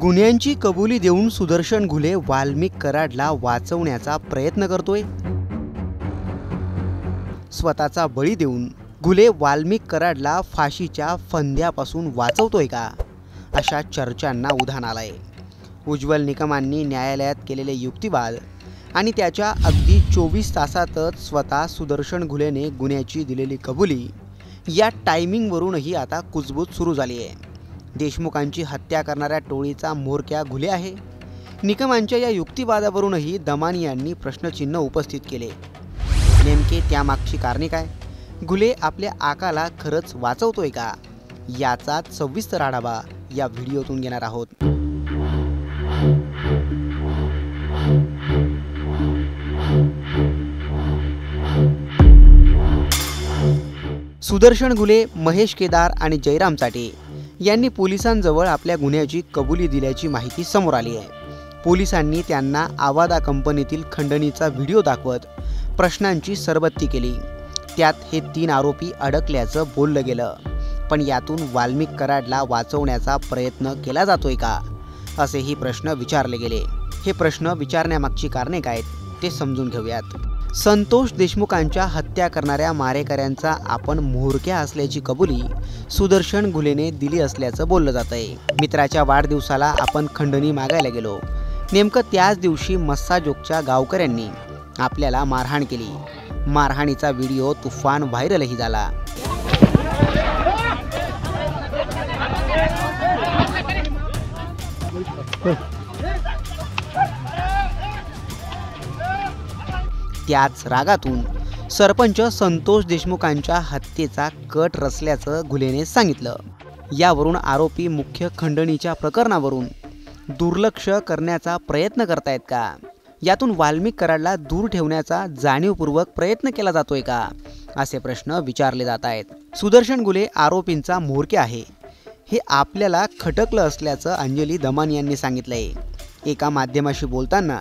गुन्ह्यांची कबुली देऊन सुदर्शन घुले वाल्मिक कराडला वाचवण्याचा प्रयत्न करतोय। स्वतःचा बळी देऊन घुले वाल्मिक कराडला फाशीच्या फंद्यापासून वाचवतोय का, अशा चर्चांना उधाण आलंय। उज्ज्वल निकमांनी न्यायालयात केलेले युक्तिवाद आणि त्याच्या अगदी 24 तासातच स्वतः सुदर्शन घुलेने गुन्ह्याची दिलेली कबुली या टायमिंगवरूनही आता कुजबूज सुरू झाली आहे। देशमुखांची हत्या करणाऱ्या टोळीचा म्होरक्या घुले आहे। निकमांच्या या युक्तिवादावरूनही दमानी यांनी प्रश्नचिन्ह उपस्थित केले। नेमके त्यामागची कारणे काय? घुले आपल्या आकाला खरंच वाचवतोय का, याचाच सविस्तर आढावा या व्हिडिओतून घेणार आहोत। सुदर्शन घुले, महेश केदार आणि जयराम चाटे यांनी पोलिसांजवळ आपल्या गुन्ह्याची कबुली दिल्याची माहिती समोर आली आहे। पोलिसांनी त्यांना आवादा कंपनीतील खंडणीचा व्हिडिओ दाखवत प्रश्नांची सरबत्ती केली। त्यात हे 3 आरोपी अडकल्याचं बोललं गेलं, पण यातून वाल्मिक कराडला वाचवण्याचा प्रयत्न केला जातोय का, असेही प्रश्न विचारले गेले। हे प्रश्न विचारण्यामागची कारणे काय ते समजून घेऊयात। संतोष देशमुखांच्या हत्या करणाऱ्या मारेकऱ्यांचा आपण म्होरक्या असल्याची कबुली सुदर्शन घुलेने दिली असल्याचं बोललं जात आहे। मित्राच्या वाढदिवसाला आपण खंडणी मागायला गेलो, नेमकं त्याच दिवशी मस्साजोगच्या गावकऱ्यांनी आपल्याला मारहाण केली। मारहाणीचा व्हिडिओ तुफान व्हायरलही झाला। त्याच रागातून सरपंच संतोष देशमुखांच्या हत्येचा कट रचल्याचं घुलेने सांगितलं। यावरून आरोपी मुख्य खंडणीच्या प्रकरणावरून दुर्लक्ष करण्याचा प्रयत्न करतायत का? यातून वाल्मिक कराडला दूर ठेवण्याचा जाणीवपूर्वक प्रयत्न केला जातोय का, असे प्रश्न विचारले जात आहेत। सुदर्शन घुले आरोपींचा म्होरक्या आहे हे आपल्याला खटकलं असल्याचं अंजली दमानी यांनी सांगितलंय। एका माध्यमाशी बोलताना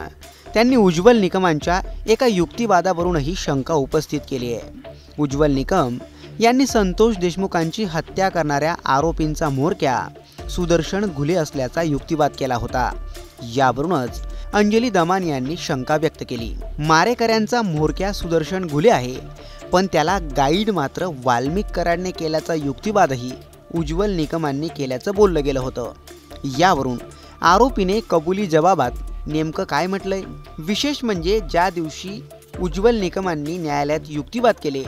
त्यांनी उज्ज्वल निकमांच्या एका युक्तिवादावरूनही शंका उपस्थित केली आहे। उज्ज्वल निकम यांनी संतोष देशमुखांची हत्या करणाऱ्या आरोपींचा म्होरक्या सुदर्शन घुले असल्याचा युक्तिवाद केला होता। यावरूनच अंजली दमानी यांनी शंका व्यक्त केली। मारेकऱ्यांचा म्होरक्या सुदर्शन घुले आहे, पण त्याला गाईड मात्र वाल्मिक कराडने केल्याचा युक्तिवादही उज्ज्वल निकमांनी केल्याचं बोललं गेलं होतं। यावरून आरोपीने कबुली जबाबात नेमकं काय म्हटलंय? विशेष म्हणजे ज्या दिवशी उज्ज्वल निकमांनी न्यायालयात युक्तिवाद केले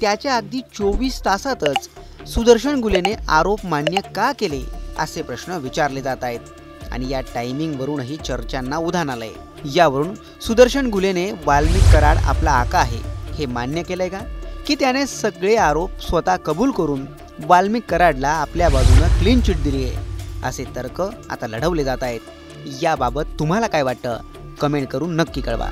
त्याच्या अगदी 24 तासातच सुदर्शन घुलेने आरोप मान्य का केले, असे प्रश्न विचारले जात आहेत आणि या टायमिंगवरूनही चर्चांना उधाण आलंय। यावरून सुदर्शन घुलेने वाल्मिक कराड आपला आका आहे हे मान्य केलंय का, की त्याने सगळे आरोप स्वतः कबूल करून वाल्मिक कराडला आपल्या बाजूने क्लीन चिट दिली आहे, असे तर्क आता लढवले जात आहेत। याबाबत तुम्हाला काय वाटतं? कमेंट करून नक्की कळवा।